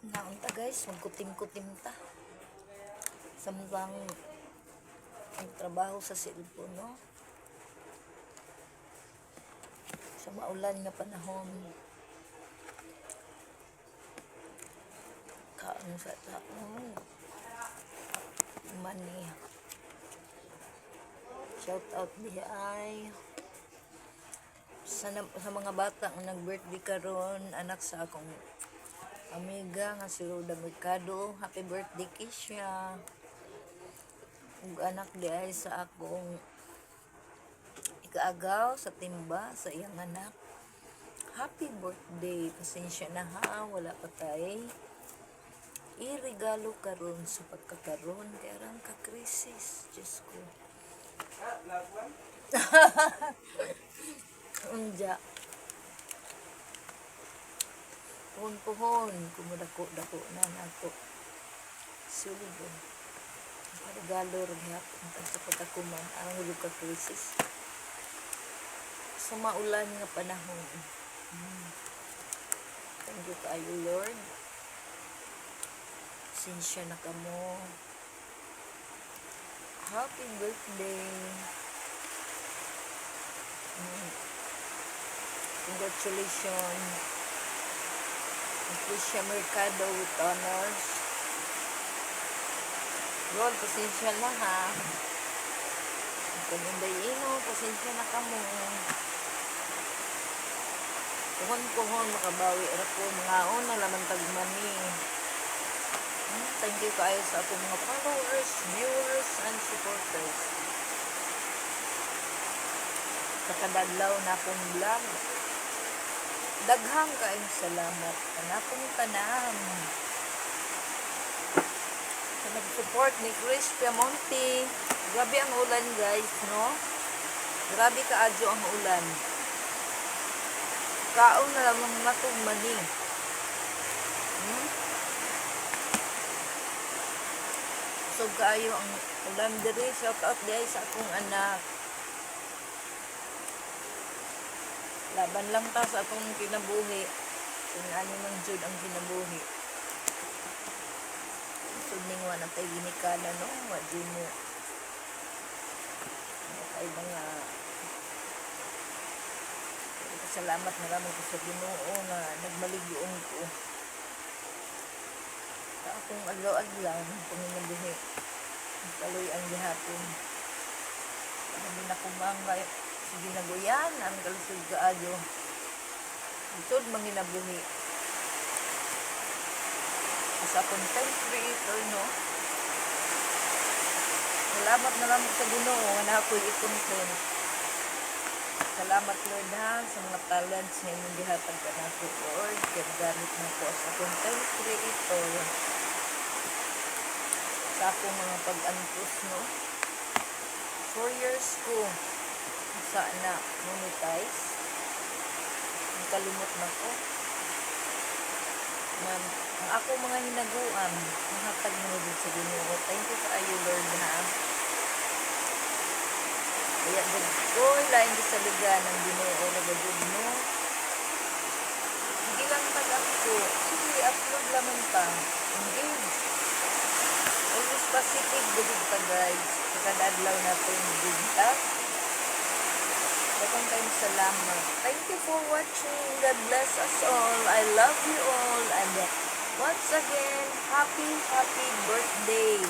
Naunta guys, magkutim-kutim ta. Samtang trabaho sa cellphone, no? Sa maulan nga panahon. Kaano sa taon. Money. Shout out diha ay sa mga bata ang nag-birthday karon, anak sa akong amiga nga si Roda Mercado. Happy birthday Kisha. Ug anak di ay sa akong ikaagaw sa timba sa iyang anak. Happy birthday. Pasensya na ha, wala pa tay iregalo karon sa pagkakaroon kaya rang ka-krisis. Diyos ko. Unja. Puhon-puhon. Kumudako-dako na nato. Suligon. Regalo rin hapon. Sa pagkakuman. Ang ulo ka-krisis. Sa maulan nga panahon. Thank you kayo, Lord. Sinsya na kamo. Happy birthday. Congratulations. Patricia Mercado with honors. Lord, pasensya na ha. Kamunday ino, pasensya na kamo. Puhon-puhon, makabawi. Rapo, mga una, laman tagmani. Thank you kayo sa akong mga followers, viewers, and supporters. Sa kadadlaw na akong vlog. Daghang kaayong salamat. Kanakong tanan. Sa nag-support ni Chris Piamonte. Grabe ang ulan guys, no? Grabe kaadyo ang ulan. Kaon na lamang natong mani. So kaayo ang ulan diri. Shout out diri sa akong anak. Laban lang ta sa akong kinabuhi. Kung ano man jud ang kinabuhi. Suning wa na tay ginikala no, wa jud mo. Ay mga salamat na lamang ko sa Ginoo nga nagmaligyoon ko. Sa akong adlaw-adlaw panginabuhi. Kaloy ang gihapon. Ano na kumangay ginaguyan ang kalusog kaayo itod manginabuhi sa content creator no. Salamat na lang sa Ginoo nga ako'y i-content. Salamat Lord ha sa mga talents na inyong gihatag ka na ko Lord kaya gamit mo ko sa content creator sa akong mga pag-antos no. 4 years ko sana monetize. Nakalimot na ko. Ang ako mga hinaguan, mahatag mo din sa Ginoo. Thank you kaayo Lord ha. Kaya ko lain sa liga ng Ginoo na gagod mo. Hindi lang tagang ko. Sige, upload lamang pa. Engage. Always positive gagod pa guys. Kadadlaw na ito yung bigtag. Dakong tayong salamat. Thank you for watching. God bless us all. I love you all. And once again, happy birthday.